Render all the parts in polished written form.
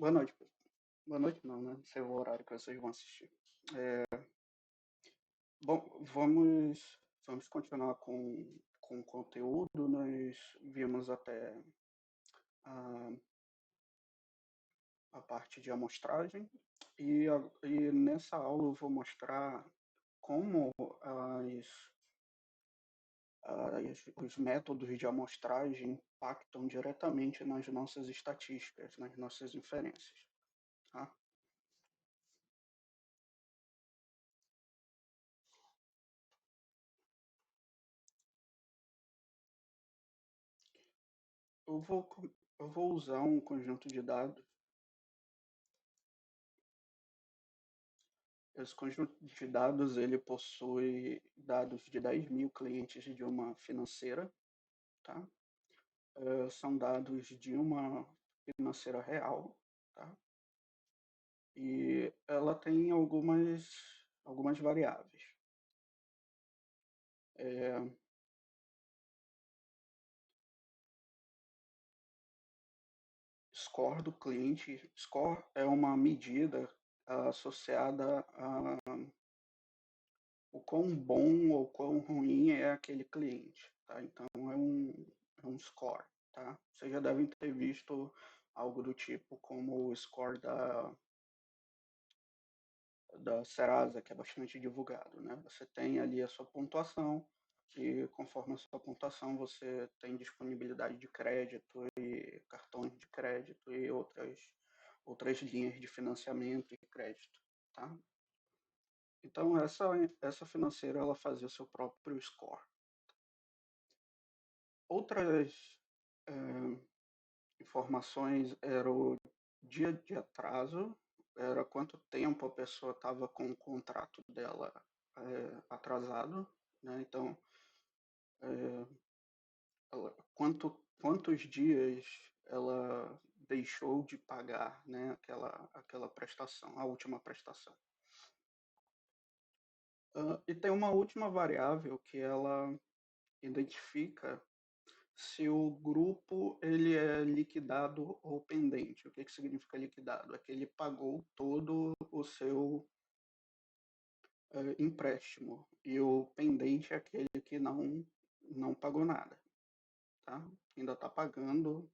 Boa noite. Boa noite não, né? Não sei o horário que vocês vão assistir. Bom, vamos continuar com o conteúdo. Nós vimos até a, a parte de amostragem e nessa aula eu vou mostrar como os métodos de amostragem impactam diretamente nas nossas estatísticas, nas nossas inferências. Tá? Eu vou, eu vou usar um conjunto de dados. Esse conjunto de dados ele possui dados de 10 mil clientes de uma financeira, tá? São dados de uma financeira real, tá? E ela tem algumas variáveis. É, Score do cliente. Score é uma medida associada a o quão bom ou quão ruim é aquele cliente, tá? Então é um score, tá? Vocês já devem ter visto algo do tipo como o score da Serasa, que é bastante divulgado, né? Você tem ali a sua pontuação e conforme a sua pontuação você tem disponibilidade de crédito e cartões de crédito e outras linhas de financiamento e crédito, tá? Então essa financeira ela fazia o seu próprio score. Outras eh, informações era o dia de atraso, era quanto tempo a pessoa estava com o contrato dela atrasado, né? Então, eh, quantos dias ela deixou de pagar, né? Aquela prestação, a última prestação. E tem uma última variável que ela identifica se o grupo ele é liquidado ou pendente. O que significa liquidado? É que ele pagou todo o seu empréstimo e o pendente é aquele que não pagou nada, tá? Ainda está pagando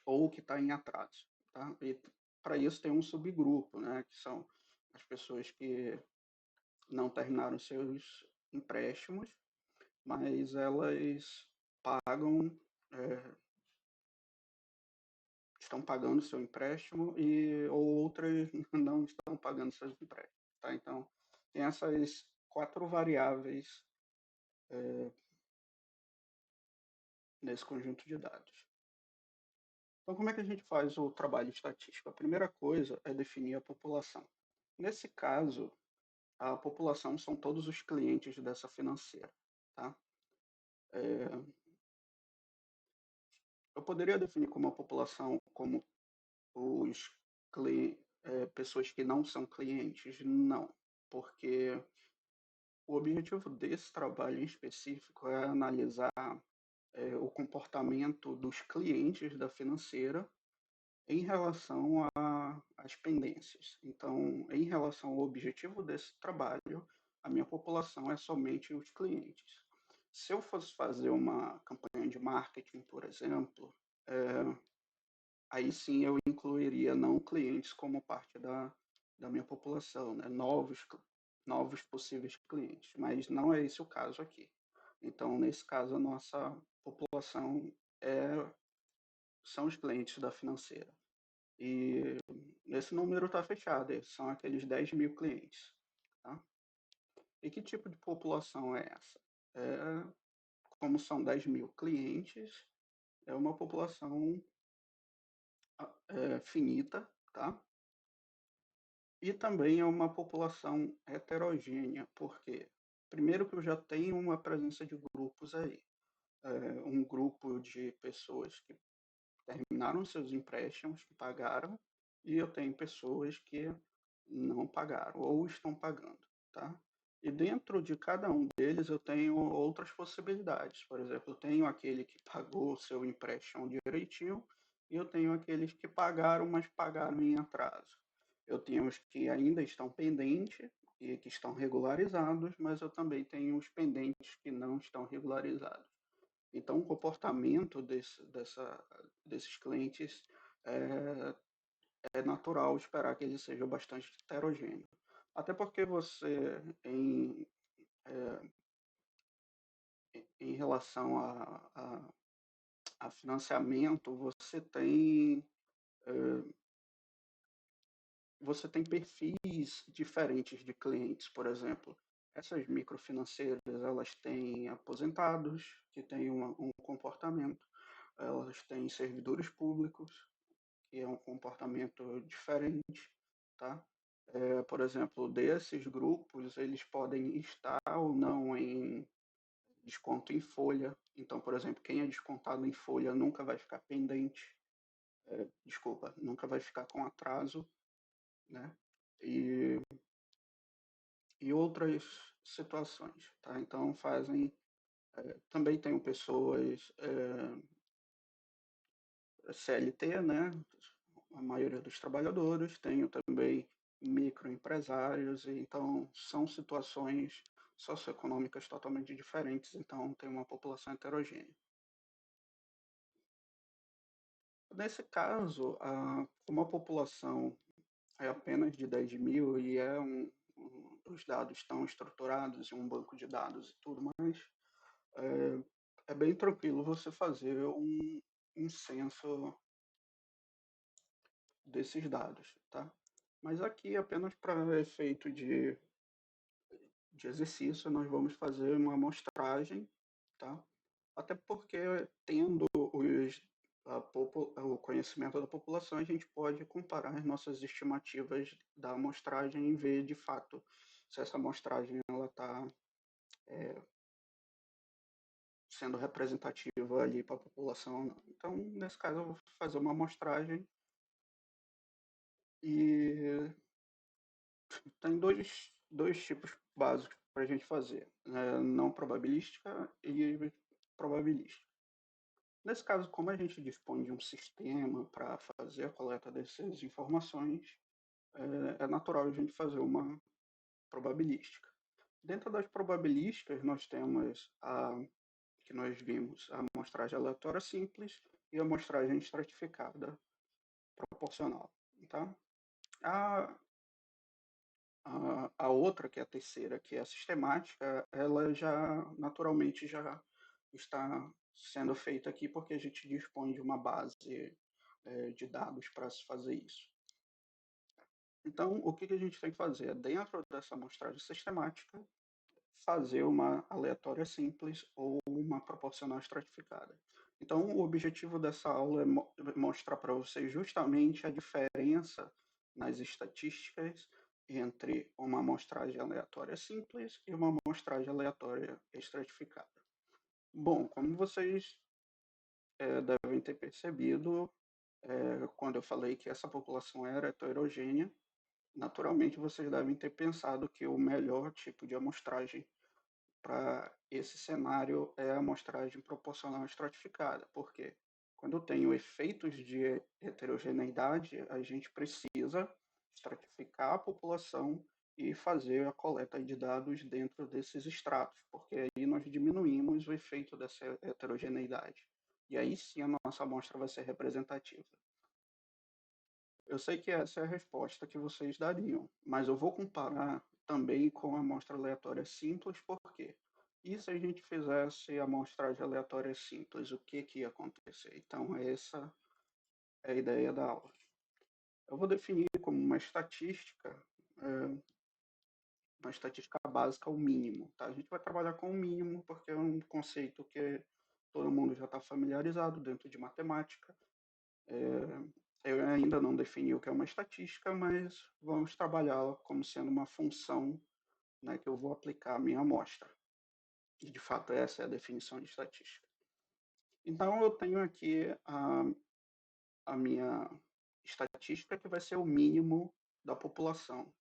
ou que está em atraso, tá? E para isso tem um subgrupo, né? Que são as pessoas que não terminaram seus empréstimos, mas elas pagam é, estão pagando seu empréstimo e ou outras não estão pagando seus empréstimos, tá? Então, tem essas quatro variáveis nesse conjunto de dados. Então, como é que a gente faz o trabalho estatístico? A primeira coisa é definir a população. Nesse caso, a população são todos os clientes dessa financeira, tá? Eu poderia definir como a população como os pessoas que não são clientes? Não, porque o objetivo desse trabalho em específico é analisar o comportamento dos clientes da financeira em relação às pendências. Então, em relação ao objetivo desse trabalho, a minha população é somente os clientes. Se eu fosse fazer uma campanha de marketing, por exemplo, aí sim eu incluiria não clientes como parte da minha população, né? Novos possíveis clientes, mas não é esse o caso aqui. Então, nesse caso, a nossa população é, são os clientes da financeira. E esse número está fechado, são aqueles 10 mil clientes. Tá? E que tipo de população é essa? Como são 10 mil clientes, é uma população finita, tá? E também é uma população heterogênea, porque primeiro que eu já tenho uma presença de grupos aí. Um grupo de pessoas que terminaram seus empréstimos, que pagaram, e eu tenho pessoas que não pagaram ou estão pagando, tá? E dentro de cada um deles eu tenho outras possibilidades. Por exemplo, eu tenho aquele que pagou o seu empréstimo direitinho e eu tenho aqueles que pagaram, mas pagaram em atraso. Eu tenho os que ainda estão pendentes e que estão regularizados, mas eu também tenho os pendentes que não estão regularizados. Então, o comportamento desses clientes é, é natural esperar que ele seja bastante heterogêneo. Até porque você, em relação a financiamento, você tem perfis diferentes de clientes, por exemplo. Essas microfinanceiras, elas têm aposentados que têm um comportamento, elas têm servidores públicos, que é um comportamento diferente, tá? Por exemplo, desses grupos, eles podem estar ou não em desconto em folha. Então, por exemplo, quem é descontado em folha nunca vai ficar pendente, desculpa, nunca vai ficar com atraso, né? E, e outras situações, tá? Então, também tenho pessoas CLT, né? A maioria dos trabalhadores, tenho também microempresários, então são situações socioeconômicas totalmente diferentes, então tem uma população heterogênea. Nesse caso, como a população é apenas de 10 mil e os dados estão estruturados em um banco de dados e tudo mais, é bem tranquilo você fazer um censo desses dados, tá? Mas aqui, apenas para efeito de exercício, nós vamos fazer uma amostragem, tá? Até porque, tendo o conhecimento da população, a gente pode comparar as nossas estimativas da amostragem e ver, de fato, se essa amostragem está sendo representativa ali para a população ou não. Então, nesse caso, eu vou fazer uma amostragem e tem dois tipos básicos para a gente fazer, né? Não probabilística e probabilística. Nesse caso, como a gente dispõe de um sistema para fazer a coleta dessas informações, é natural a gente fazer uma probabilística. Dentro das probabilísticas, nós temos que nós vimos, a amostragem aleatória simples e a amostragem estratificada proporcional. Tá? A, a outra, que é a terceira, que é a sistemática, ela já naturalmente já está sendo feita aqui porque a gente dispõe de uma base de dados para se fazer isso. Então, o que a gente tem que fazer? Dentro dessa amostragem sistemática, fazer uma aleatória simples ou uma proporcional estratificada. Então, o objetivo dessa aula é mostrar para vocês justamente a diferença nas estatísticas entre uma amostragem aleatória simples e uma amostragem aleatória estratificada. Bom, como vocês devem ter percebido, quando eu falei que essa população era heterogênea, naturalmente vocês devem ter pensado que o melhor tipo de amostragem para esse cenário é a amostragem proporcional estratificada, porque quando eu tenho efeitos de heterogeneidade, a gente precisa estratificar a população e fazer a coleta de dados dentro desses estratos, porque aí nós diminuímos o efeito dessa heterogeneidade. E aí sim a nossa amostra vai ser representativa. Eu sei que essa é a resposta que vocês dariam, mas eu vou comparar também com a amostra aleatória simples, por quê? E se a gente fizesse a amostragem aleatória simples, o que ia acontecer? Então, essa é a ideia da aula. Eu vou definir como uma estatística básica, o mínimo. Tá? A gente vai trabalhar com o mínimo, porque é um conceito que todo mundo já está familiarizado dentro de matemática. Eu ainda não defini o que é uma estatística, mas vamos trabalhá-la como sendo uma função, né, que eu vou aplicar à minha amostra. E, de fato, essa é a definição de estatística. Então, eu tenho aqui a minha estatística, que vai ser o mínimo da população.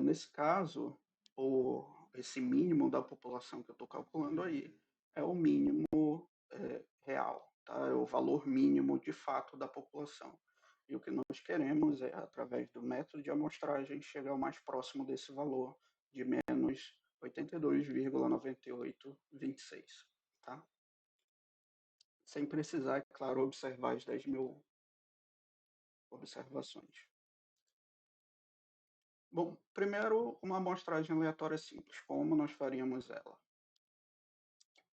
Nesse caso, esse mínimo da população que eu estou calculando aí é o mínimo real. tá? É o valor mínimo de fato da população. E o que nós queremos é, através do método de amostragem, chegar o mais próximo desse valor de menos 82,9826, tá? Sem precisar, é claro, observar as 10.000 observações. Bom, primeiro, uma amostragem aleatória simples. Como nós faríamos ela?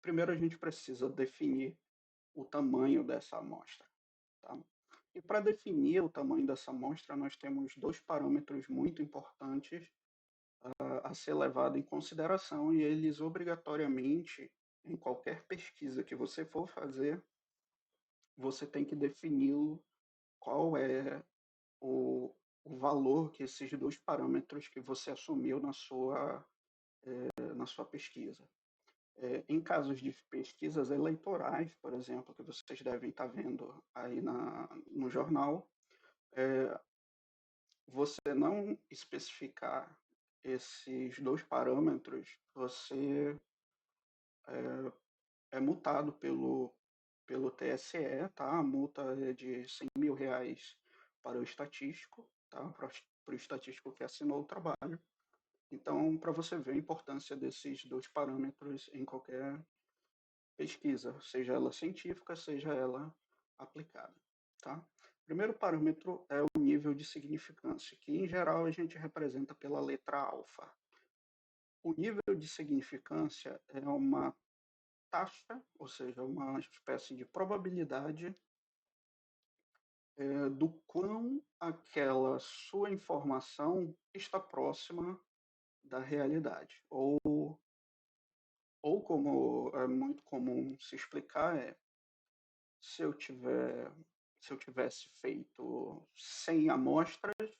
Primeiro, a gente precisa definir o tamanho dessa amostra. Tá? E para definir o tamanho dessa amostra, nós temos dois parâmetros muito importantes a ser levado em consideração, e eles obrigatoriamente, em qualquer pesquisa que você for fazer, você tem que definir qual é o valor que esses dois parâmetros que você assumiu na sua pesquisa. Em casos de pesquisas eleitorais, por exemplo, que vocês devem estar vendo aí no jornal, você não especificar esses dois parâmetros, você é multado pelo TSE, tá? A multa é de R$ 100.000 para o estatístico, tá? Para o estatístico que assinou o trabalho. Então, para você ver a importância desses dois parâmetros em qualquer pesquisa, seja ela científica, seja ela aplicada, tá? O primeiro parâmetro é o nível de significância, que em geral a gente representa pela letra alfa. O nível de significância é uma taxa, ou seja, uma espécie de probabilidade do quão aquela sua informação está próxima da realidade. Ou como é muito comum se explicar, se eu tivesse feito 100 amostras,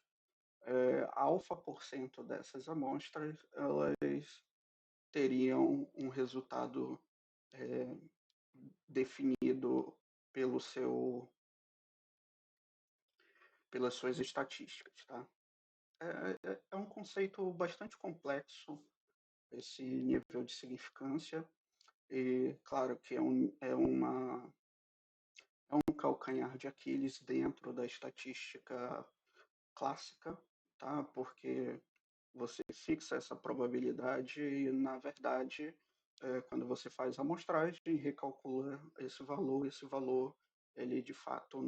alfa por cento dessas amostras, elas teriam um resultado é, definido pelo pelas suas estatísticas, tá? É um conceito bastante complexo, esse nível de significância, e claro que é um calcanhar de Aquiles dentro da estatística clássica, tá? Porque você fixa essa probabilidade e, na verdade, quando você faz a amostragem e recalcula esse valor, ele de fato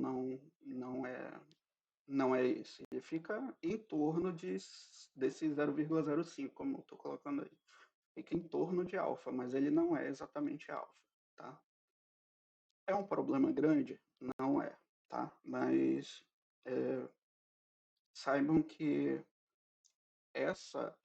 não é esse. Ele fica em torno desse 0,05, como eu estou colocando aí. Fica em torno de alfa, mas ele não é exatamente alfa, tá? É um problema grande? Não é, tá? Mas saibam que essa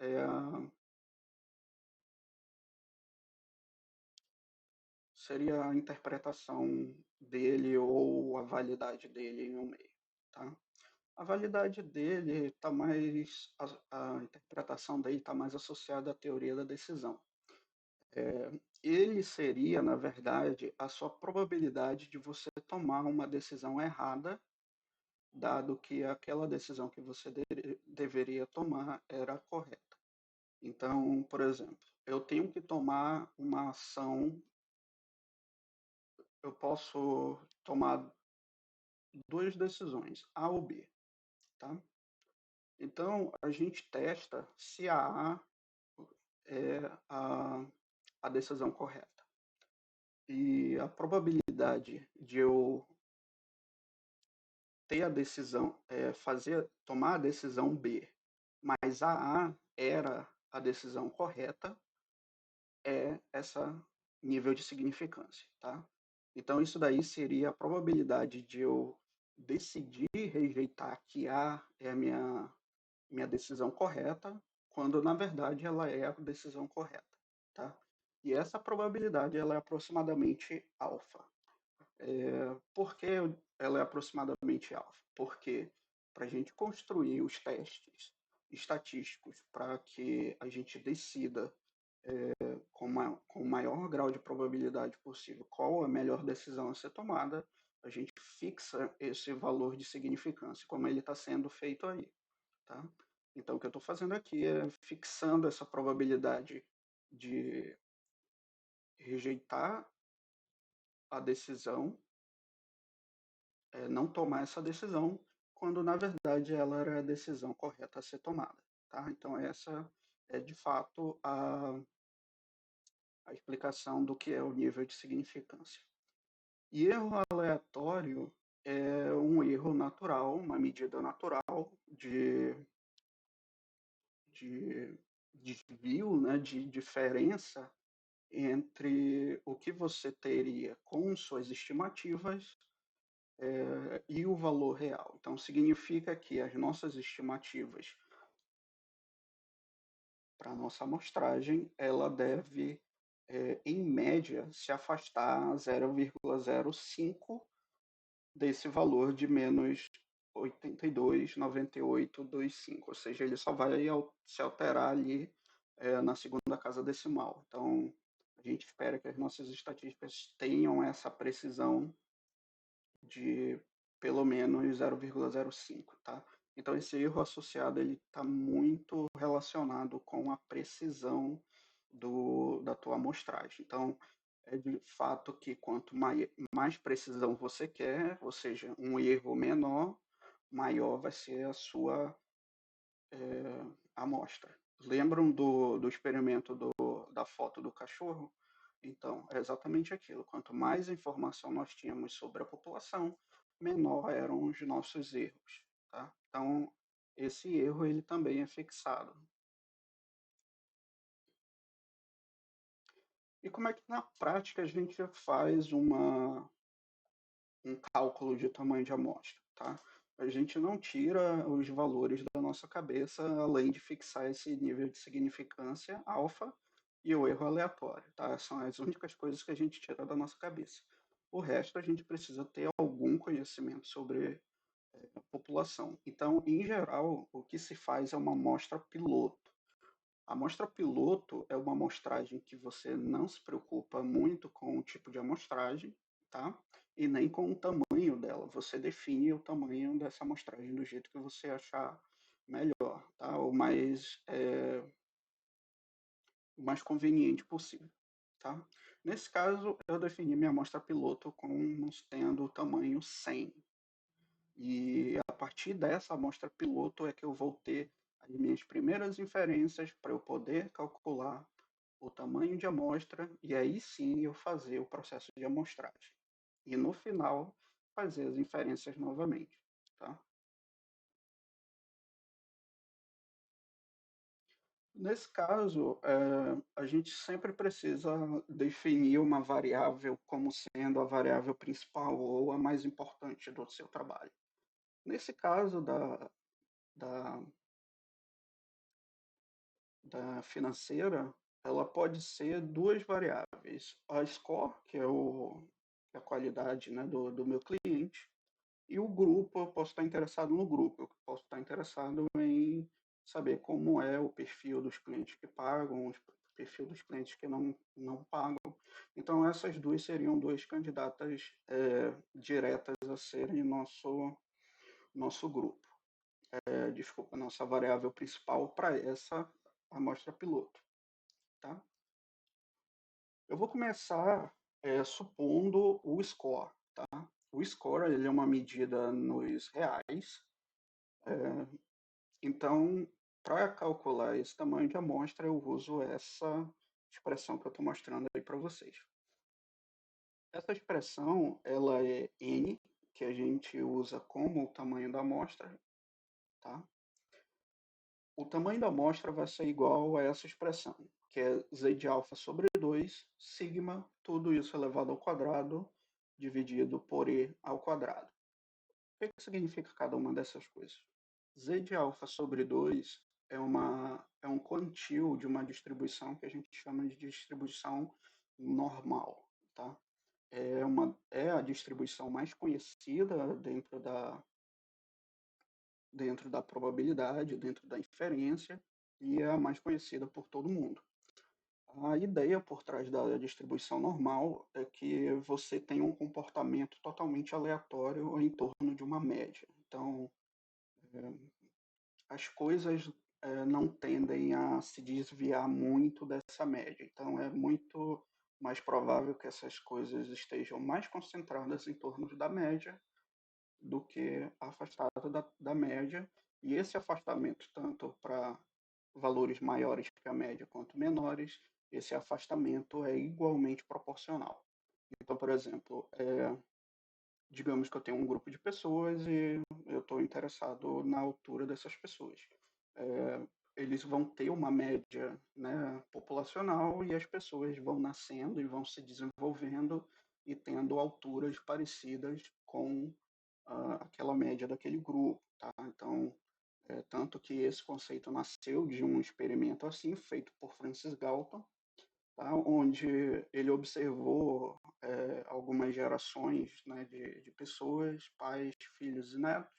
seria a interpretação dele ou a validade dele em um meio, tá? A validade dele está mais, a interpretação dele está mais associada à teoria da decisão. Ele seria, na verdade, a sua probabilidade de você tomar uma decisão errada, dado que aquela decisão que você deveria tomar era correta. Então, por exemplo, eu tenho que tomar uma ação, eu posso tomar duas decisões, A ou B, tá? Então, a gente testa se a A é a decisão correta. E a probabilidade de eu ter a decisão, tomar a decisão B, mas a A era a decisão correta, é essa nível de significância, tá? Então, isso daí seria a probabilidade de eu decidir rejeitar que A é a minha decisão correta, quando na verdade ela é a decisão correta, tá? E essa probabilidade ela é aproximadamente alfa. Por que ela é aproximadamente alfa? Porque para a gente construir os testes estatísticos para que a gente decida com o maior grau de probabilidade possível qual a melhor decisão a ser tomada, a gente fixa esse valor de significância, como ele está sendo feito aí. Tá? Então, o que eu estou fazendo aqui é fixando essa probabilidade de rejeitar a decisão não tomar essa decisão, quando na verdade ela era a decisão correta a ser tomada. Tá? Então, essa é de fato a explicação do que é o nível de significância. E erro aleatório é um erro natural, uma medida natural de desvio, né, de diferença entre o que você teria com suas estimativas e o valor real. Então, significa que as nossas estimativas para a nossa amostragem, ela deve, em média, se afastar 0,05 desse valor de menos 82,9825, ou seja, ele só vai se alterar ali na segunda casa decimal. Então, a gente espera que as nossas estatísticas tenham essa precisão de pelo menos 0,05, tá? Então, esse erro associado ele está muito relacionado com a precisão da tua amostragem. Então, é de fato que quanto mais precisão você quer, ou seja, um erro menor, maior vai ser a sua amostra. Lembram do experimento da foto do cachorro? Então, é exatamente aquilo. Quanto mais informação nós tínhamos sobre a população, menor eram os nossos erros. Tá? Então, esse erro ele também é fixado. E como é que na prática a gente faz um cálculo de tamanho de amostra? Tá? A gente não tira os valores da nossa cabeça, além de fixar esse nível de significância alfa e o erro aleatório. Tá? São as únicas coisas que a gente tira da nossa cabeça. O resto a gente precisa ter algum conhecimento sobre a população. Então, em geral, o que se faz é uma amostra piloto. A amostra piloto é uma amostragem que você não se preocupa muito com o tipo de amostragem, tá? E nem com o tamanho dela. Você define o tamanho dessa amostragem do jeito que você achar melhor, tá? O mais conveniente possível, tá? Nesse caso, eu defini minha amostra piloto como tendo o tamanho 100. E a partir dessa amostra piloto é que eu vou ter as minhas primeiras inferências para eu poder calcular o tamanho de amostra e aí sim eu fazer o processo de amostragem. E no final, fazer as inferências novamente. Tá? Nesse caso, a gente sempre precisa definir uma variável como sendo a variável principal ou a mais importante do seu trabalho. Nesse caso da, da financeira, ela pode ser duas variáveis. A score, que é a qualidade, né, do meu cliente, e o grupo, eu posso estar interessado no grupo, eu posso estar interessado em saber como é o perfil dos clientes que pagam, o perfil dos clientes que não pagam. Então, essas duas seriam duas candidatas diretas a serem nosso grupo. Desculpa, nossa variável principal para essa amostra piloto. Tá? Eu vou começar supondo o score. Tá? O score ele é uma medida nos reais. Então, para calcular esse tamanho de amostra, eu uso essa expressão que eu estou mostrando aí para vocês. Essa expressão ela é n, que a gente usa como o tamanho da amostra. Tá? O tamanho da amostra vai ser igual a essa expressão, que é z de alfa sobre 2, sigma, tudo isso elevado ao quadrado, dividido por e ao quadrado. O que significa cada uma dessas coisas? Z de alfa sobre 2 é um quantil de uma distribuição que a gente chama de distribuição normal. Tá? É a distribuição mais conhecida dentro da probabilidade, dentro da inferência, e é a mais conhecida por todo mundo. A ideia por trás da distribuição normal é que você tem um comportamento totalmente aleatório em torno de uma média. Então, as coisas não tendem a se desviar muito dessa média. Então, é muito mais provável que essas coisas estejam mais concentradas em torno da média do que afastado da média, e esse afastamento, tanto para valores maiores que a média quanto menores, esse afastamento é igualmente proporcional. Então, por exemplo, digamos que eu tenho um grupo de pessoas e eu estou interessado na altura dessas pessoas. É, eles vão ter uma média, né, populacional, e as pessoas vão nascendo e vão se desenvolvendo e tendo alturas parecidas com aquela média daquele grupo, tá? Então, tanto que esse conceito nasceu de um experimento assim, feito por Francis Galton, tá? Onde ele observou algumas gerações, né, de pessoas, pais, filhos e netos,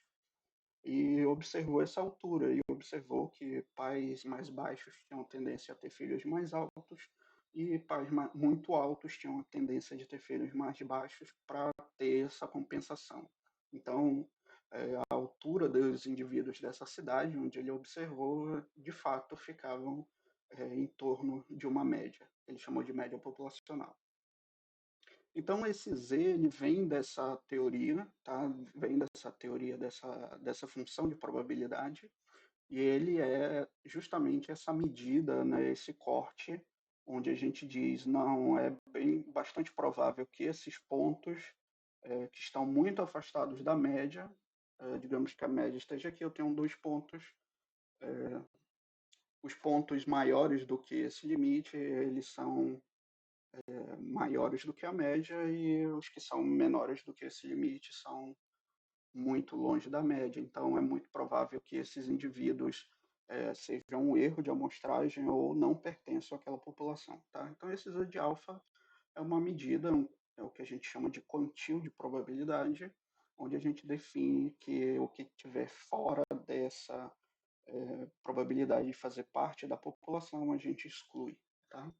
e observou essa altura, e observou que pais mais baixos tinham tendência a ter filhos mais altos, e pais muito altos tinham a tendência de ter filhos mais baixos para ter essa compensação. Então, a altura dos indivíduos dessa cidade, onde ele observou, de fato ficavam em torno de uma média. Ele chamou de média populacional. Então, esse Z ele vem dessa teoria, tá? Vem dessa teoria dessa função de probabilidade, e ele é justamente essa medida, né, esse corte, onde a gente diz, não, é bastante provável que esses pontos que estão muito afastados da média, digamos que a média esteja aqui, eu tenho 2 pontos, os pontos maiores do que esse limite, eles são maiores do que a média, e os que são menores do que esse limite são muito longe da média. Então, é muito provável que esses indivíduos sejam um erro de amostragem ou não pertençam àquela população. Tá? Então, esse Z de alfa é uma medida, é o que a gente chama de quantil de probabilidade, onde a gente define que o que estiver fora dessa probabilidade de fazer parte da população, a gente exclui. Tá?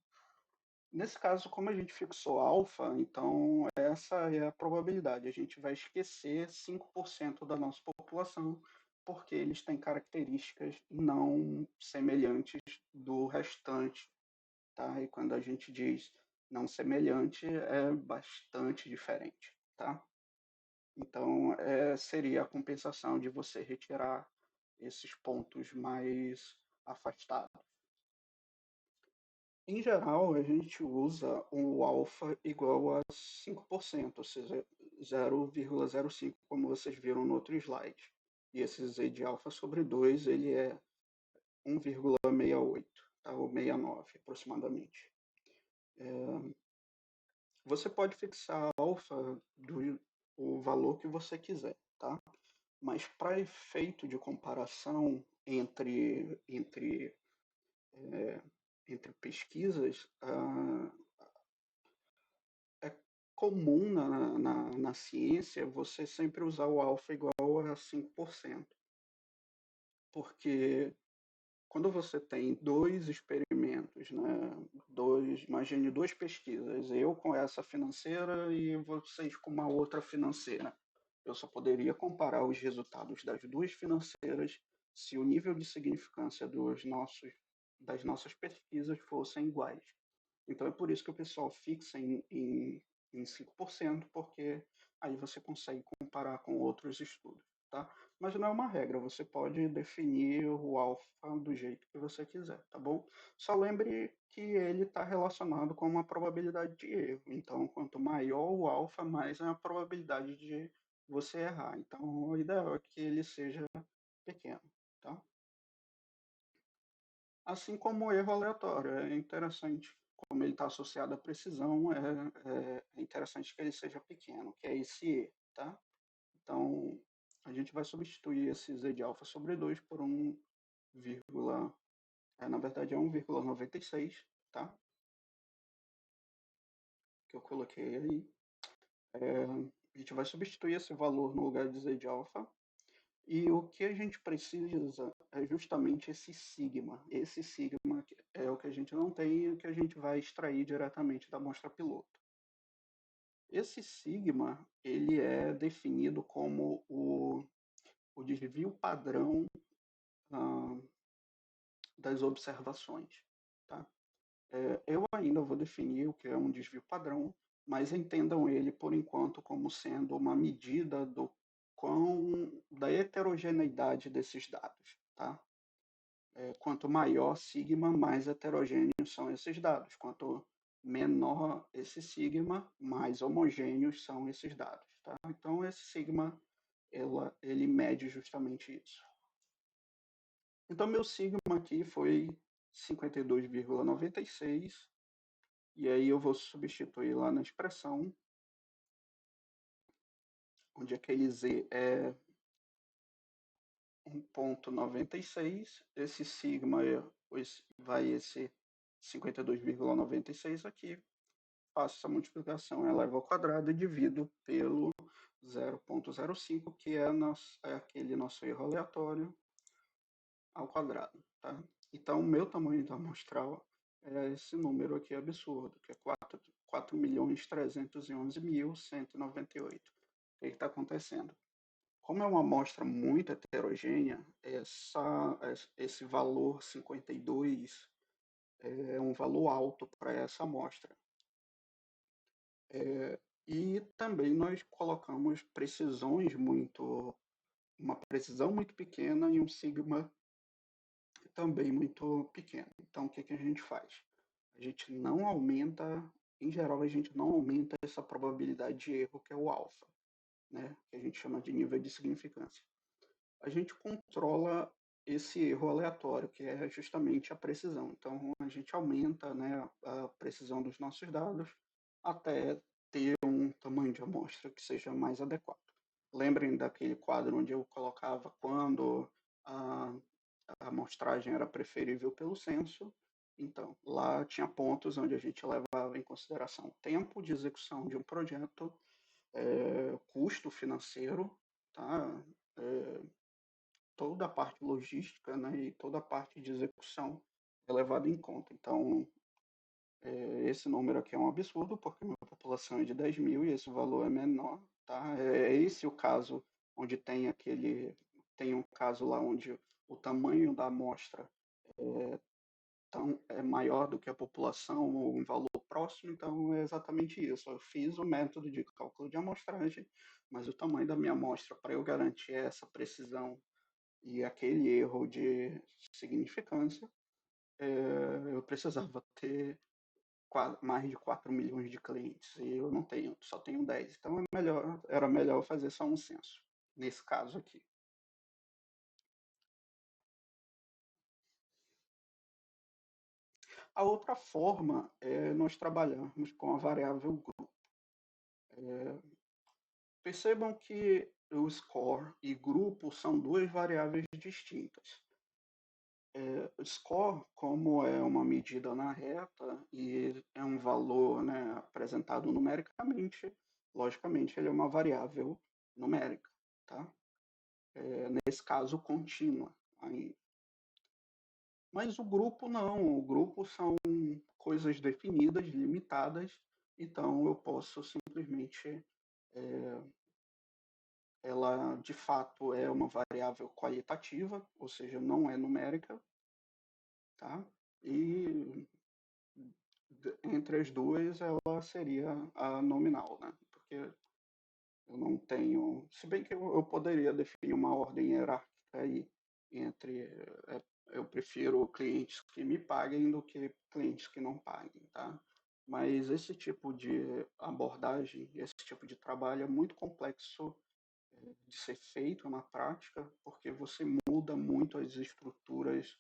Nesse caso, como a gente fixou alfa, então essa é a probabilidade. A gente vai esquecer 5% da nossa população, porque eles têm características não semelhantes do restante, tá? E quando a gente diz não semelhante, é bastante diferente, tá? Então, seria a compensação de você retirar esses pontos mais afastados. Em geral, a gente usa o alfa igual a 5%, ou seja, 0,05, como vocês viram no outro slide. E esse z de alfa sobre 2, ele é 1,68, tá? Ou 69 aproximadamente. Você pode fixar alfa o valor que você quiser, tá? Mas para efeito de comparação entre pesquisas, é comum na ciência você sempre usar o alfa igual a 5%, porque quando você tem 2 experimentos, né, imagine 2 pesquisas, eu com essa financeira e vocês com uma outra financeira. Eu só poderia comparar os resultados das 2 financeiras se o nível de significância das nossas pesquisas fossem iguais. Então é por isso que o pessoal fixa em 5%, porque aí você consegue comparar com outros estudos, tá? Mas não é uma regra, você pode definir o alfa do jeito que você quiser, tá bom? Só lembre que ele está relacionado com uma probabilidade de erro. Então, quanto maior o alfa, mais é a probabilidade de você errar. Então, o ideal é que ele seja pequeno, tá? Assim como o erro aleatório, é interessante, como ele está associado à precisão, é interessante que ele seja pequeno, que é esse E, tá? Então, a gente vai substituir esse Z de alfa sobre 2 por 1, na verdade é 1,96, tá? Que eu coloquei aí. A gente vai substituir esse valor no lugar de Z de alfa. E o que a gente precisa é justamente esse sigma. Esse sigma é o que a gente não tem e o que a gente vai extrair diretamente da amostra piloto. Esse sigma, ele é definido como o desvio padrão ah, das observações. Tá? Eu ainda vou definir o que é um desvio padrão, mas entendam ele, por enquanto, como sendo uma medida do quão heterogeneidade desses dados, tá? Quanto maior sigma, mais heterogêneos são esses dados. Quanto menor esse sigma, mais homogêneos são esses dados, tá? Então, esse sigma, ele mede justamente isso. Então, meu sigma aqui foi 52,96, e aí eu vou substituir lá na expressão, onde aquele z é 1,96, esse sigma vai esse 52,96 aqui, faço essa multiplicação, eleva ao quadrado e divido pelo 0,05, que é aquele nosso erro aleatório ao quadrado, tá? Então, o meu tamanho da amostral é esse número aqui absurdo, que é 4.311.198. O que está acontecendo? Como é uma amostra muito heterogênea, esse valor 52 é um valor alto para essa amostra. E também nós colocamos uma precisão muito pequena e um sigma também muito pequeno. Então, o que a gente faz? A gente não aumenta, em geral, a gente não aumenta essa probabilidade de erro, que é o alfa, né? Que a gente chama de nível de significância. A gente controla esse erro aleatório, que é justamente a precisão. Então, a gente aumenta, né, a precisão dos nossos dados até ter um tamanho de amostra que seja mais adequado. Lembrem daquele quadro onde eu colocava quando a, a amostragem era preferível pelo censo. Então, lá tinha pontos onde a gente levava em consideração o tempo de execução de um projeto, custo financeiro, tá? Toda a parte logística, né, e toda a parte de execução é levada em conta. Então, esse número aqui é um absurdo, porque minha população é de 10 mil e esse valor é menor. Tá? É esse o caso onde tem um caso lá onde o tamanho da amostra é maior do que a população, ou um valor próximo, então é exatamente isso. Eu fiz o método de cálculo de amostragem, mas o tamanho da minha amostra, para eu garantir essa precisão e aquele erro de significância, eu precisava ter mais de 4 milhões de clientes e eu não tenho, só tenho 10. Então era melhor fazer só um censo, nesse caso aqui. A outra forma é nós trabalharmos com a variável grupo. Percebam que o score e grupo são duas variáveis distintas. Score, como é uma medida na reta e é um valor, né, apresentado numericamente, logicamente ele é uma variável numérica, tá? Nesse caso, contínua. Mas o grupo não, o grupo são coisas definidas, limitadas, então eu posso simplesmente, ela de fato é uma variável qualitativa, ou seja, não é numérica, tá? E entre as duas, ela seria a nominal, né? Porque eu não tenho. Se bem que eu poderia definir uma ordem hierárquica aí entre. Eu prefiro clientes que me paguem do que clientes que não paguem, tá? Mas esse tipo de abordagem, esse tipo de trabalho é muito complexo de ser feito na prática, porque você muda muito as estruturas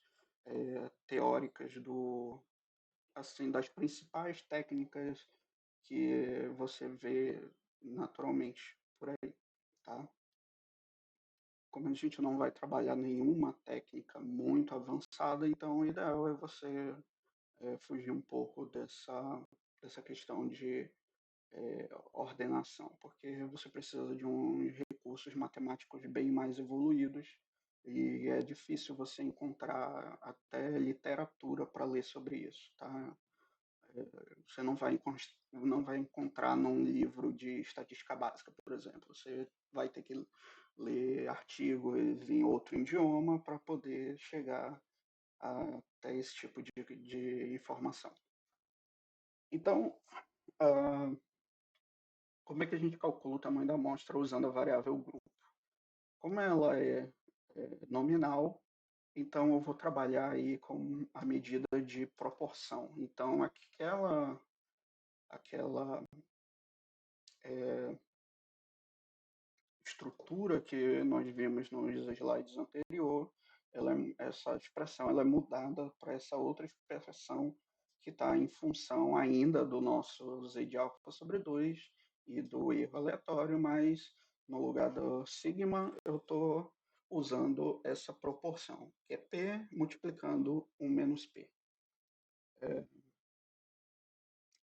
teóricas assim, das principais técnicas que você vê naturalmente por aí, tá? Como a gente não vai trabalhar nenhuma técnica muito avançada, então o ideal é você fugir um pouco dessa questão de ordenação, porque você precisa de uns recursos matemáticos bem mais evoluídos e é difícil você encontrar até literatura para ler sobre isso, tá? Você não vai encontrar num livro de estatística básica, por exemplo. Você vai ter que ler artigos em outro idioma para poder chegar até esse tipo de informação. Então, como é que a gente calcula o tamanho da amostra usando a variável grupo? Como ela é nominal, então eu vou trabalhar aí com a medida de proporção. Então aquela estrutura que nós vimos nos slides anterior, essa expressão ela é mudada para essa outra expressão que está em função ainda do nosso z de alfa sobre 2 e do erro aleatório, mas no lugar do sigma eu estou usando essa proporção, que é P multiplicando 1 menos P.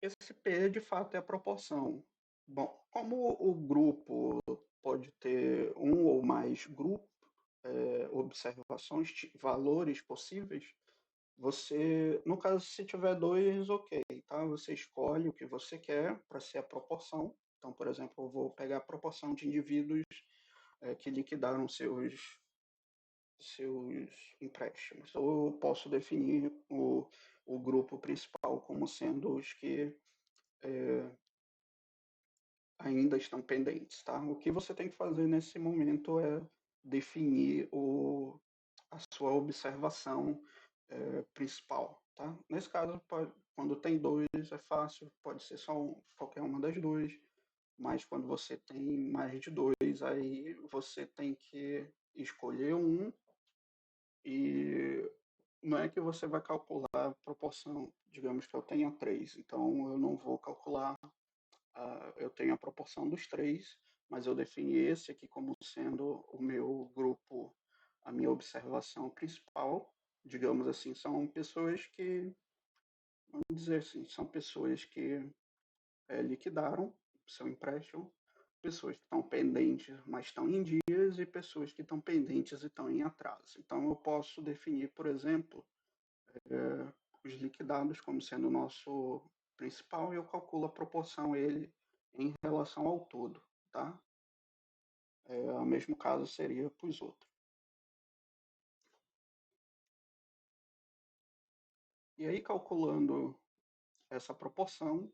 Esse P, de fato, é a proporção. Bom, como o grupo pode ter um ou mais grupos, observações, valores possíveis, você, no caso, se tiver dois, ok, tá? Você escolhe o que você quer para ser a proporção. Então, por exemplo, eu vou pegar a proporção de indivíduos que liquidaram seus empréstimos. Ou eu posso definir o grupo principal como sendo os que ainda estão pendentes, tá? O que você tem que fazer nesse momento é definir a sua observação principal, tá? Nesse caso, quando tem dois é fácil, pode ser só qualquer uma das duas, mas quando você tem mais de dois, aí você tem que escolher um e não é que você vai calcular a proporção, digamos que eu tenha três, então eu não vou calcular eu tenho a proporção dos três, mas eu defini esse aqui como sendo o meu grupo, a minha observação principal. Digamos assim, são pessoas que, vamos dizer assim, são pessoas que liquidaram seu empréstimo, pessoas que estão pendentes, mas estão em dias, e pessoas que estão pendentes e estão em atraso. Então, eu posso definir, por exemplo, os liquidados como sendo o nosso principal e eu calculo a proporção ele em relação ao todo, tá? O mesmo caso seria para os outros. E aí, calculando essa proporção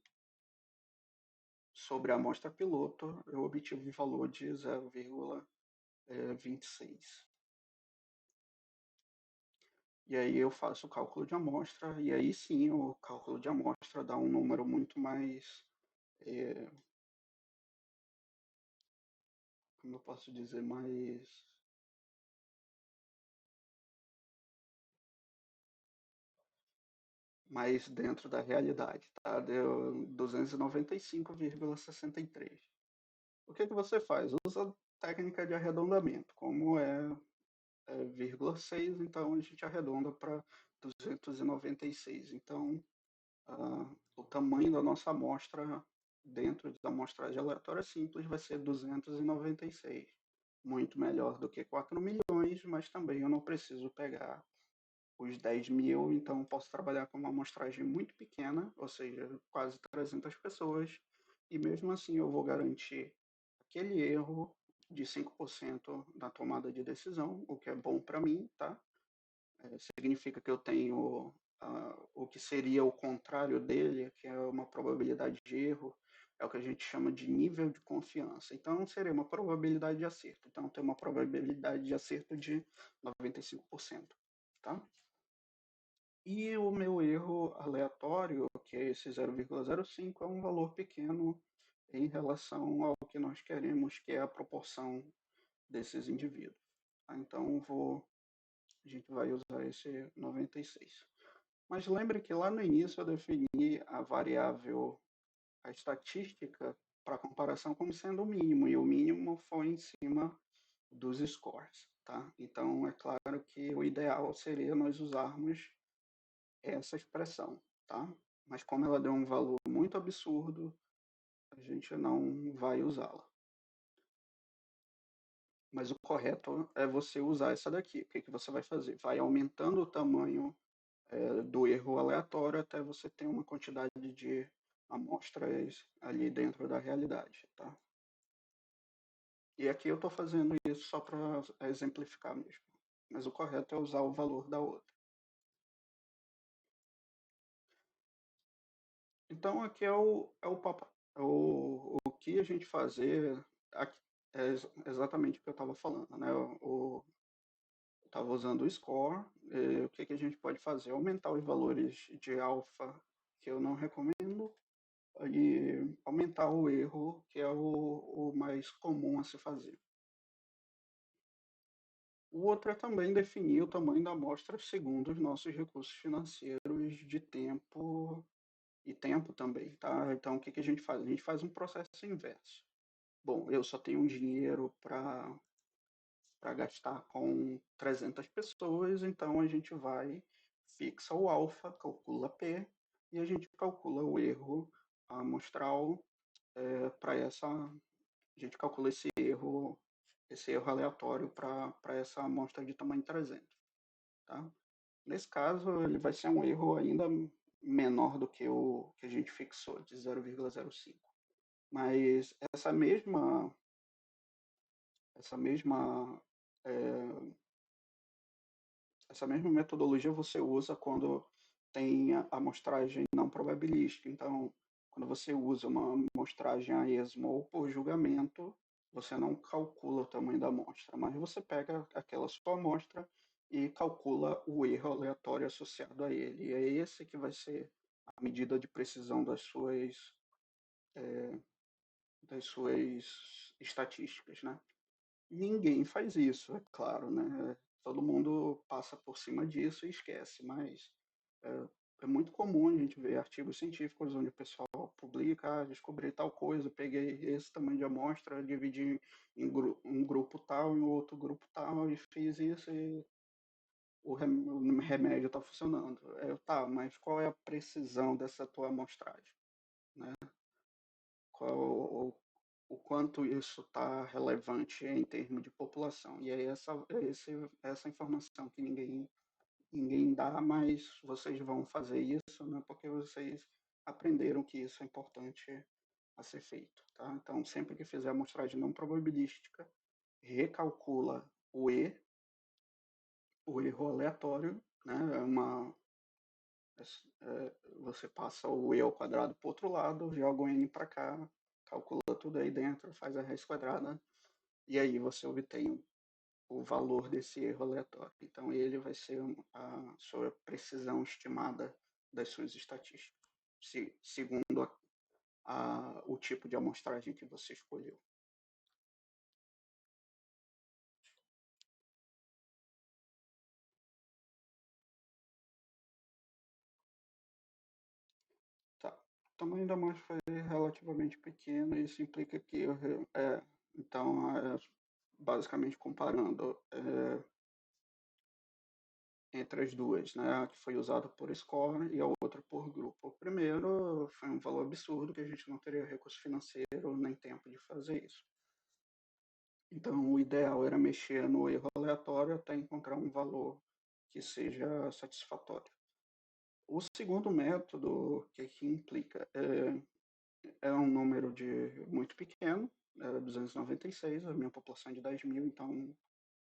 sobre a amostra piloto, eu obtive um valor de 0,26. E aí eu faço o cálculo de amostra, e aí sim o cálculo de amostra dá um número muito mais, é, como eu posso dizer, mais dentro da realidade, tá? Deu 295,63. O que que você faz? Usa técnica de arredondamento, como é 0,6, então a gente arredonda para 296. Então, o tamanho da nossa amostra dentro da amostragem aleatória simples vai ser 296. Muito melhor do que 4 milhões, mas também eu não preciso pegar os 10 mil, então posso trabalhar com uma amostragem muito pequena, ou seja, quase 300 pessoas, e mesmo assim eu vou garantir aquele erro de 5% na tomada de decisão, o que é bom para mim, tá? Significa que eu tenho o que seria o contrário dele, que é uma probabilidade de erro, é o que a gente chama de nível de confiança. Então, seria uma probabilidade de acerto. Então, tem uma probabilidade de acerto de 95%, tá? E o meu erro aleatório, que é esse 0,05, é um valor pequeno em relação ao que nós queremos, que é a proporção desses indivíduos. Tá? Então, a gente vai usar esse 96. Mas lembre que lá no início eu defini a variável, a estatística, para comparação como sendo o mínimo, e o mínimo foi em cima dos scores. Tá? Então, é claro que o ideal seria nós usarmos essa expressão, tá? Mas como ela deu um valor muito absurdo, a gente não vai usá-la. Mas o correto é você usar essa daqui. O que, que você vai fazer? Vai aumentando o tamanho do erro aleatório até você ter uma quantidade de amostras ali dentro da realidade, tá? E aqui eu estou fazendo isso só para exemplificar mesmo. Mas o correto é usar o valor da outra. Então aqui é o que a gente fazer. Aqui, exatamente o que eu estava falando, né? Eu estava usando o score. O que que a gente pode fazer? Aumentar os valores de alfa, que eu não recomendo, e aumentar o erro, que é o mais comum a se fazer. O outro é também definir o tamanho da amostra segundo os nossos recursos financeiros de tempo e tempo também, tá? Então, o que que a gente faz? A gente faz um processo inverso. Bom, eu só tenho dinheiro para gastar com 300 pessoas, então a gente vai, fixa o alfa, calcula P, e a gente calcula o erro amostral para essa. A gente calcula esse erro aleatório para essa amostra de tamanho 300, tá? Nesse caso, ele vai ser um erro ainda menor do que o que a gente fixou, de 0,05. Mas essa mesma, é, essa mesma metodologia você usa quando tem a amostragem não probabilística. Então, quando você usa uma amostragem a esmo ou por julgamento, você não calcula o tamanho da amostra, mas você pega aquela sua amostra e calcula o erro aleatório associado a ele. E é esse que vai ser a medida de precisão das suas estatísticas, né? Ninguém faz isso, é claro, né? Todo mundo passa por cima disso e esquece, mas é, é muito comum a gente ver artigos científicos onde o pessoal publica, descobri tal coisa, peguei esse tamanho de amostra, dividi um grupo tal e outro grupo tal e fiz isso e o remédio está funcionando. Tá, mas qual é a precisão dessa tua amostragem, né? O quanto isso está relevante em termos de população. E aí essa informação que ninguém dá, mas vocês vão fazer isso, né, porque vocês aprenderam que isso é importante a ser feito. Tá? Então, sempre que fizer amostragem não probabilística, recalcula o erro aleatório, né, você passa o e ao quadrado para o outro lado, joga o n para cá, calcula tudo aí dentro, faz a raiz quadrada, e aí você obtém o valor desse erro aleatório. Então, ele vai ser a sua precisão estimada das suas estatísticas, segundo o tipo de amostragem que você escolheu. Tá. O tamanho da amostra é relativamente pequeno, e isso implica que, então, basicamente comparando entre as duas, né? A que foi usada por score e a outra por grupo. O primeiro foi um valor absurdo que a gente não teria recurso financeiro nem tempo de fazer isso. Então, o ideal era mexer no erro aleatório até encontrar um valor que seja satisfatório. O segundo método, que implica? É um número muito pequeno, era 296, a minha população é de 10 mil, então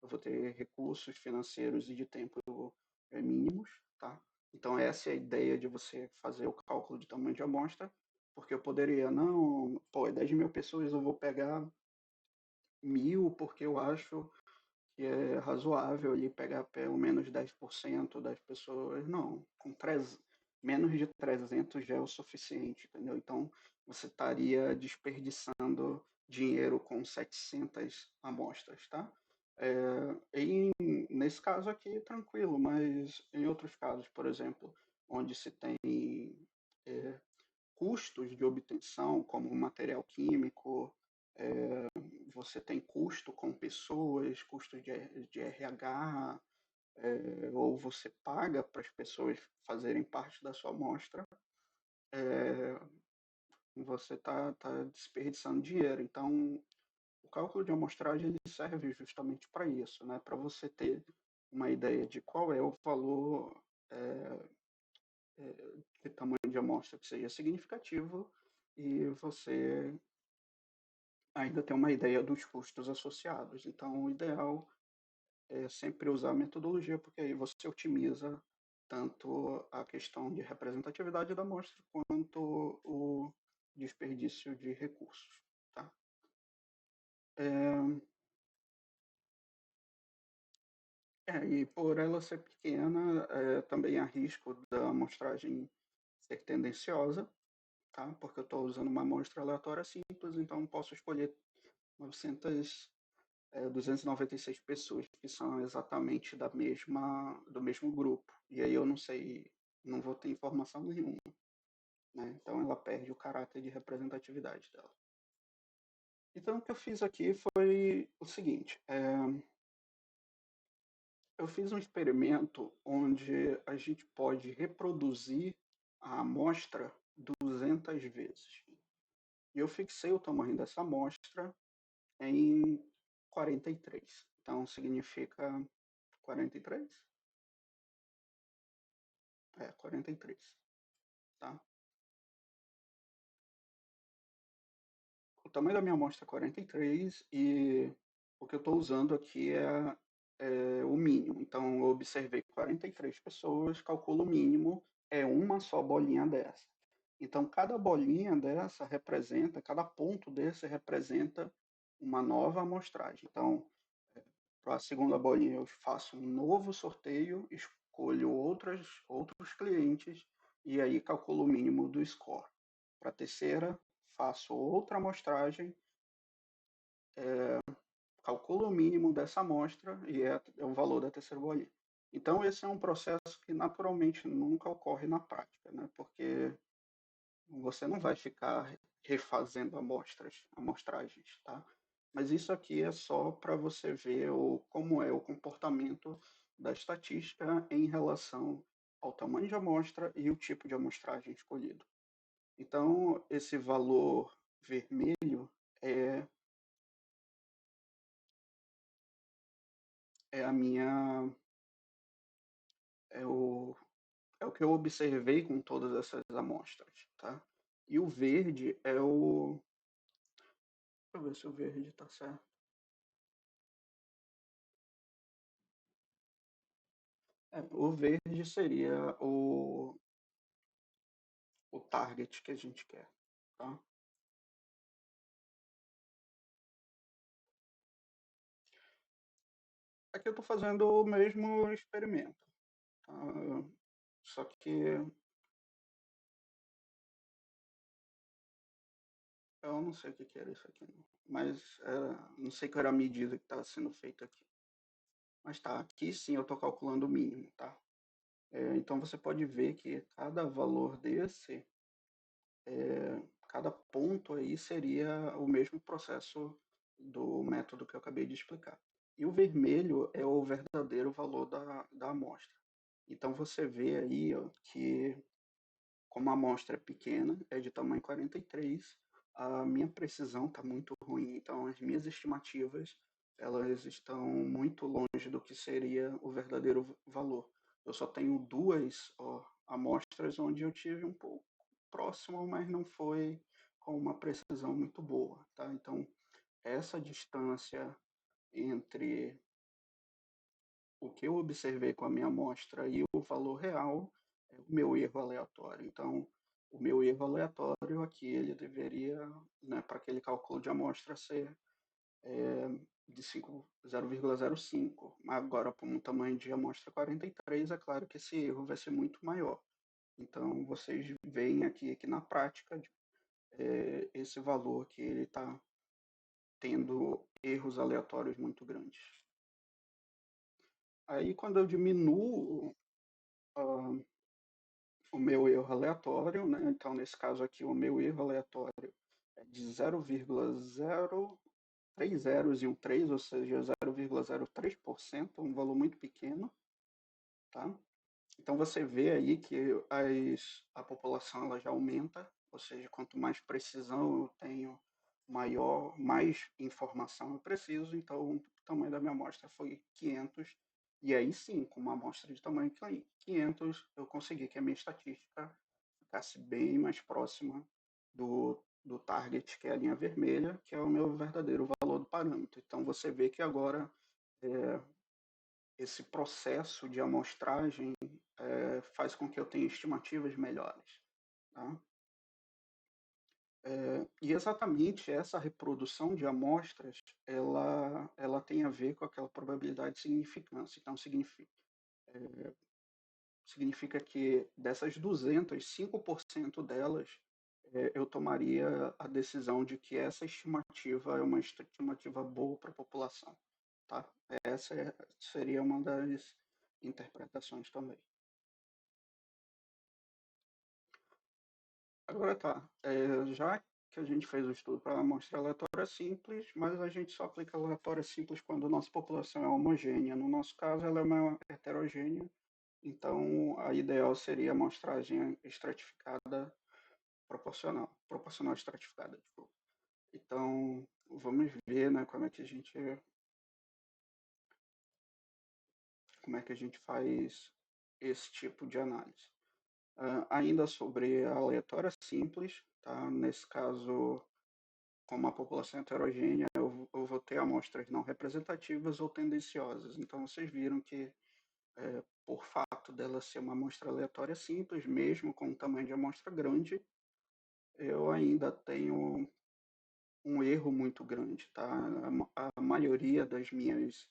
eu vou ter recursos financeiros e de tempo mínimos, tá? Então essa é a ideia de você fazer o cálculo de tamanho de amostra, porque eu poderia, não, pô, é 10 mil pessoas, eu vou pegar 1.000 porque eu acho que é razoável ali pegar pelo menos 10% das pessoas. Não, menos de 300 já é o suficiente, entendeu? Então, você estaria desperdiçando dinheiro com 700 amostras, tá? Nesse caso aqui, tranquilo, mas em outros casos, por exemplo, onde se tem é, custos de obtenção, como material químico, você tem custo com pessoas, custo de RH, ou você paga para as pessoas fazerem parte da sua amostra, é, você está desperdiçando dinheiro. Então, o cálculo de amostragem ele serve justamente para isso, né? Para você ter uma ideia de qual é o valor de tamanho de amostra que seja significativo e você ainda ter uma ideia dos custos associados. Então, o ideal é sempre usar a metodologia, porque aí você otimiza tanto a questão de representatividade da amostra quanto o desperdício de recursos. Tá? É, e por ela ser pequena, também há risco da amostragem ser tendenciosa, tá? Porque eu estou usando uma amostra aleatória simples, então posso escolher 900, 296 pessoas que são exatamente do mesmo grupo. E aí eu não sei, não vou ter informação nenhuma, né? Então ela perde o caráter de representatividade dela. Então o que eu fiz aqui foi o seguinte: eu fiz um experimento onde a gente pode reproduzir a amostra 200 vezes. E eu fixei o tamanho dessa amostra em 43. Então significa 43? 43, tá? O tamanho da minha amostra é 43 e o que eu estou usando aqui é o mínimo. Então, eu observei 43 pessoas, calculo o mínimo, é uma só bolinha dessa. Então, cada bolinha dessa representa, cada ponto desse representa uma nova amostragem. Então, para a segunda bolinha, eu faço um novo sorteio, escolho outros clientes e aí calculo o mínimo do score. Para a terceira, faço outra amostragem, calculo o mínimo dessa amostra e é o valor da terceira bolinha. Então, esse é um processo que naturalmente nunca ocorre na prática, né? Porque você não vai ficar refazendo amostragens, tá? Mas isso aqui é só para você ver como é o comportamento da estatística em relação ao tamanho de amostra e o tipo de amostragem escolhido. Então, esse valor vermelho é, é a minha é o, é o que eu observei com todas essas amostras, tá? E o verde é o. Deixa eu ver se o verde está certo. O verde seria o target que a gente quer, tá? Aqui eu estou fazendo o mesmo experimento, tá? Só que eu não sei o que que era isso aqui, não. Mas não sei qual era a medida que estava sendo feita aqui. Mas tá, aqui sim eu estou calculando o mínimo, tá? Então você pode ver que cada valor desse, cada ponto aí seria o mesmo processo do método que eu acabei de explicar. E o vermelho é o verdadeiro valor da amostra. Então você vê aí ó, que como a amostra é pequena, é de tamanho 43, a minha precisão está muito ruim. Então as minhas estimativas elas estão muito longe do que seria o verdadeiro valor. Eu só tenho duas amostras onde eu tive um pouco próximo, mas não foi com uma precisão muito boa, tá? Então essa distância entre o que eu observei com a minha amostra e o valor real é o meu erro aleatório. Então, o meu erro aleatório aqui, ele deveria, né, para aquele cálculo de amostra, ser de 0,05. Agora, para um tamanho de amostra 43, é claro que esse erro vai ser muito maior. Então, vocês veem aqui que na prática, esse valor que ele está tendo erros aleatórios muito grandes. Aí, quando eu diminuo uh, o meu erro aleatório, né? Então, nesse caso aqui, o meu erro aleatório é de 0,030 zeros e um 3, ou seja, 0,03%, um valor muito pequeno, tá? Então você vê aí que a população ela já aumenta, ou seja, quanto mais precisão eu tenho, mais informação eu preciso, então o tamanho da minha amostra foi 500, e aí sim, com uma amostra de tamanho 500, eu consegui que a minha estatística ficasse bem mais próxima do target, que é a linha vermelha, que é o meu verdadeiro valor do parâmetro. Então você vê que agora é, esse processo de amostragem faz com que eu tenha estimativas melhores. Tá? E exatamente essa reprodução de amostras, ela tem a ver com aquela probabilidade de significância. Então, significa que dessas 200, 5% delas, eu tomaria a decisão de que essa estimativa é uma estimativa boa para a população. Tá? Seria uma das interpretações também. Agora tá, já que a gente fez o estudo para amostra aleatória simples, mas a gente só aplica aleatória simples quando a nossa população é homogênea. No nosso caso, ela é uma heterogênea, então a ideal seria a amostragem estratificada proporcional estratificada, desculpa. Então, vamos ver, né, como é que a gente faz esse tipo de análise. Ainda sobre a aleatória simples, tá? Nesse caso, como a população é heterogênea, eu vou ter amostras não representativas ou tendenciosas. Então, vocês viram que, por fato dela ser uma amostra aleatória simples, mesmo com um tamanho de amostra grande, eu ainda tenho um erro muito grande, tá? A maioria das minhas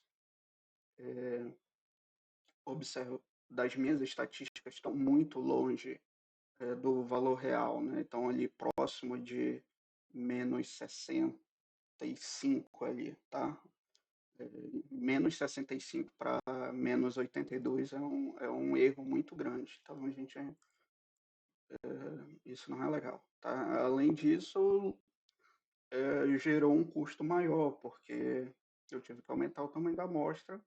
estatísticas estão muito longe do valor real, né? Então ali próximo de menos 65 ali, tá? Menos 65 para menos 82 é um erro muito grande. Então isso não é legal, tá? Além disso, gerou um custo maior, porque eu tive que aumentar o tamanho da amostra,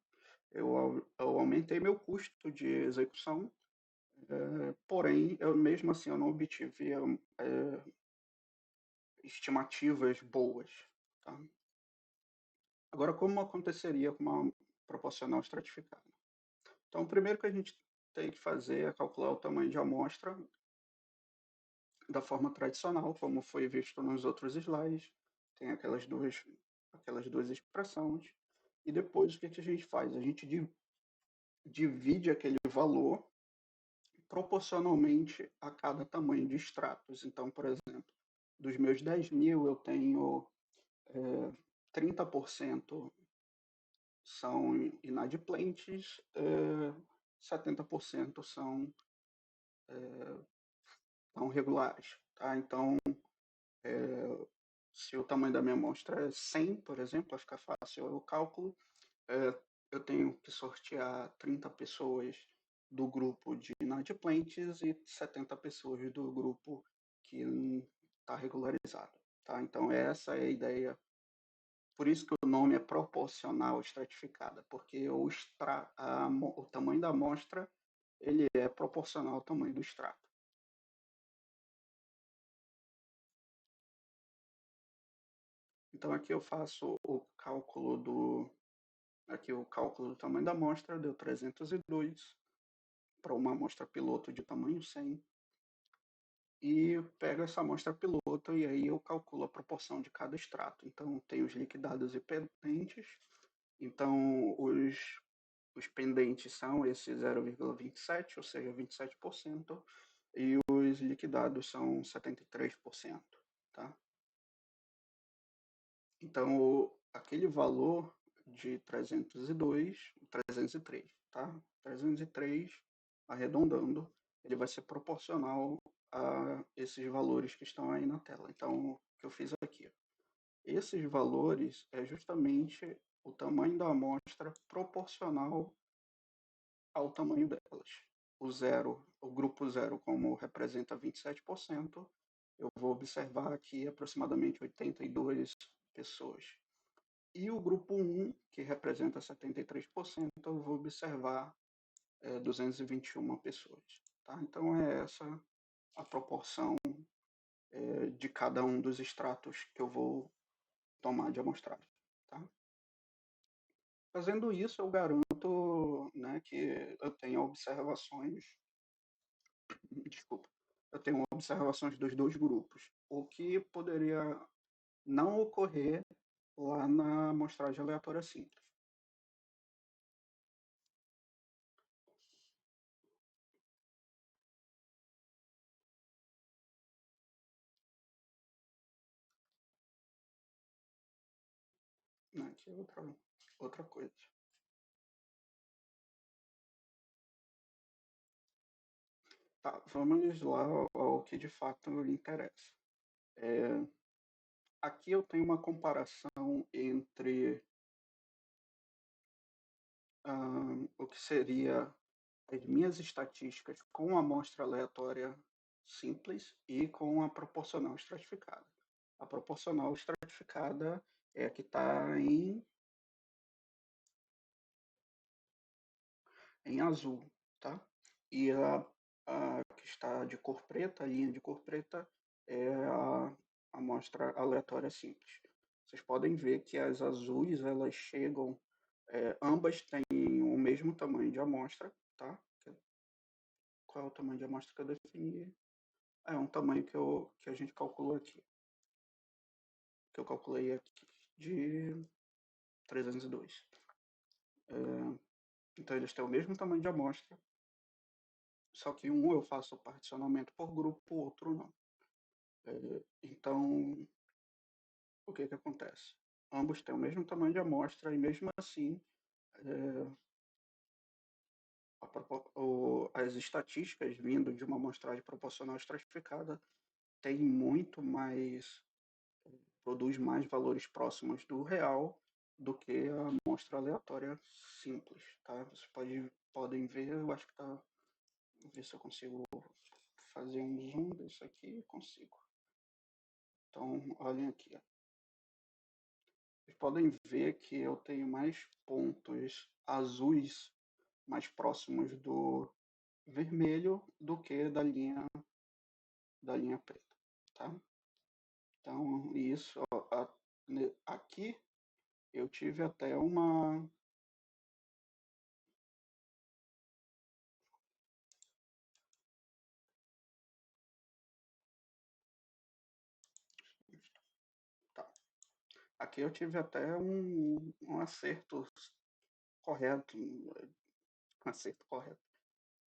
eu aumentei meu custo de execução, porém, mesmo assim eu não obtive estimativas boas. Tá? Agora, como aconteceria com uma proporcional estratificada? Então, o primeiro que a gente tem que fazer é calcular o tamanho de amostra da forma tradicional, como foi visto nos outros slides. Tem aquelas duas expressões. E depois, o que a gente faz? A gente divide aquele valor proporcionalmente a cada tamanho de extratos. Então, por exemplo, dos meus 10.000, eu tenho 30% são inadimplentes, 70% são regulares. Tá? Então, se o tamanho da minha amostra é 100, por exemplo, para ficar fácil o cálculo, é, eu tenho que sortear 30 pessoas do grupo de inadimplentes e 70 pessoas do grupo que está regularizado. Tá? Então, essa é a ideia. Por isso que o nome é proporcional estratificada, porque o tamanho da amostra ele é proporcional ao tamanho do extrato. Então aqui eu faço o cálculo do tamanho da amostra, deu 302 para uma amostra piloto de tamanho 100, e pego essa amostra piloto e aí eu calculo a proporção de cada extrato. Então tem os liquidados e pendentes, então os pendentes são esse 0,27, ou seja, 27%, e os liquidados são 73%, tá? Então, aquele valor de 303, tá? 303, arredondando, ele vai ser proporcional a esses valores que estão aí na tela. Então, o que eu fiz aqui? Esses valores é justamente o tamanho da amostra proporcional ao tamanho delas. O grupo zero, como representa 27%, eu vou observar aqui aproximadamente 82 pessoas. E o grupo um, que representa 73%, eu vou observar 221 pessoas. Tá? Então, é essa a proporção de cada um dos extratos que eu vou tomar de amostragem. Tá? Fazendo isso, eu garanto, né, que eu tenho observações, desculpa, eu tenho observações dos dois grupos, o que poderia não ocorrer lá na amostragem aleatória simples. aqui outra coisa. Tá, vamos lá ao que de fato lhe interessa. É, aqui eu tenho uma comparação entre o que seria as minhas estatísticas com a amostra aleatória simples e com a proporcional estratificada. A proporcional estratificada é a que está em azul, tá? E a que está de cor preta, a linha de cor preta, é a amostra aleatória simples. Vocês podem ver que as azuis, elas chegam, ambas têm o mesmo tamanho de amostra, tá? Qual é o tamanho de amostra que eu defini? É um tamanho que a gente calculou aqui, que eu calculei aqui, de 302. Então, eles têm o mesmo tamanho de amostra, só que um eu faço o particionamento por grupo, o outro não. Então, o que que acontece? Ambos têm o mesmo tamanho de amostra e, mesmo assim, é, as estatísticas vindo de uma amostragem proporcional estratificada têm muito mais, produz mais valores próximos do real do que a amostra aleatória simples, tá? Vocês podem ver, eu acho que tá, vou ver se eu consigo fazer um zoom disso aqui, consigo. Então, olhem aqui, ó. Vocês podem ver que eu tenho mais pontos azuis mais próximos do vermelho do que da linha preta, tá? Então, isso, ó, aqui eu tive até uma... Tá. Aqui eu tive até um acerto correto, um acerto correto.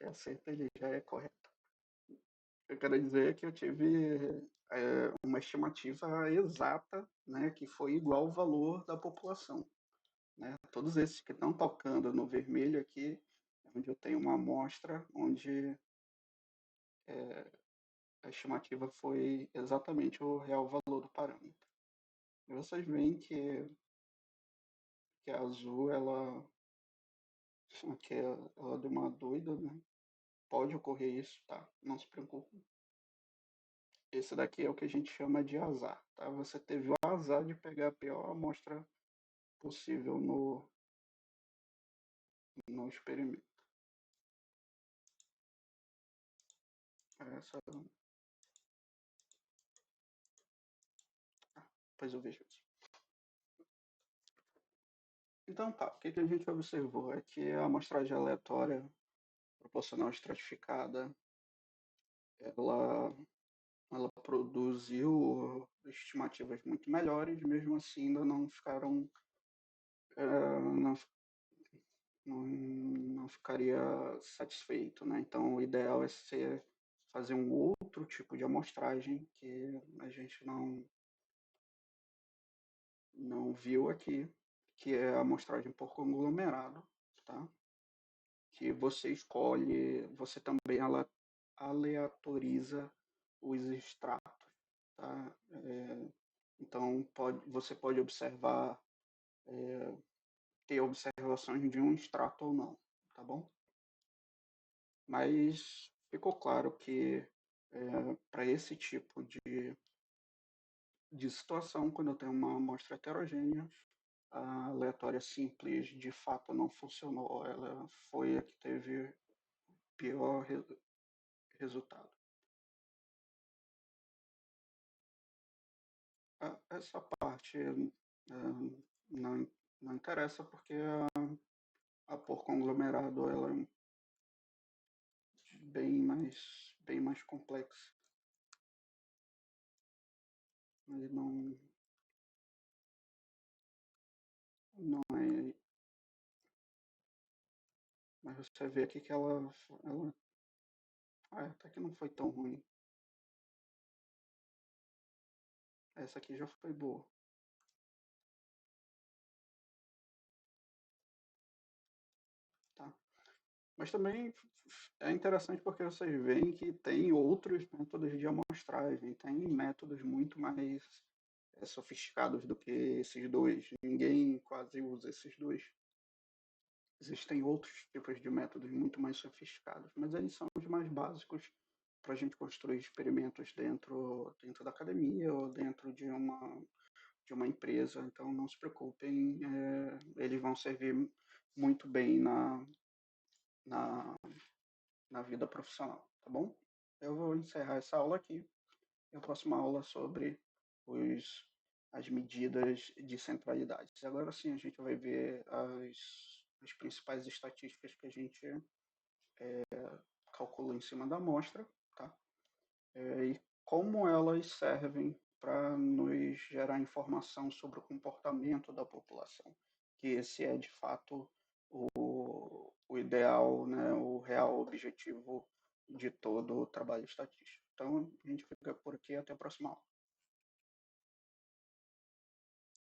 Acerto ele já é correto. Eu quero dizer que eu tive uma estimativa exata, né, que foi igual ao valor da população. Né? Todos esses que estão tocando no vermelho aqui, onde eu tenho uma amostra onde a estimativa foi exatamente o real valor do parâmetro. E vocês veem que a azul, aqui ela deu uma doida, né? Pode ocorrer isso, tá? Não se preocupe. Esse daqui é o que a gente chama de azar, tá? Você teve o azar de pegar a pior amostra possível no experimento. Essa, depois eu vejo isso. Então tá, o que a gente observou é que a amostragem aleatória proporcional estratificada, ela, ela produziu estimativas muito melhores, mesmo assim ainda não ficaram, não, não ficaria satisfeito, né? Então o ideal é fazer um outro tipo de amostragem que a gente não viu aqui, que é a amostragem por conglomerado, tá? Que você escolhe, você também aleatoriza os extratos, tá? Então você pode observar, ter observações de um extrato ou não, tá bom? Mas ficou claro que para esse tipo de situação, quando eu tenho uma amostra heterogênea, a aleatória simples de fato não funcionou, ela foi a que teve pior resultado. Essa parte não, não interessa porque a por conglomerado ela é bem mais complexa. Mas não é. Mas você vê aqui que ela até que não foi tão ruim. Essa aqui já foi boa. Mas também é interessante porque vocês veem que tem outros métodos de amostragem, tem métodos muito mais sofisticados do que esses dois. Ninguém quase usa esses dois. Existem outros tipos de métodos muito mais sofisticados, mas eles são os mais básicos para a gente construir experimentos dentro da academia ou dentro de uma empresa. Então não se preocupem, eles vão servir muito bem na, na vida profissional, tá bom? Eu vou encerrar essa aula aqui. E a próxima aula sobre as medidas de centralidade. Agora sim a gente vai ver as principais estatísticas que a gente calculou em cima da amostra, tá? E como elas servem para nos gerar informação sobre o comportamento da população, que esse é de fato o ideal, né, o real objetivo de todo o trabalho estatístico. Então, a gente fica por aqui, até a próxima aula.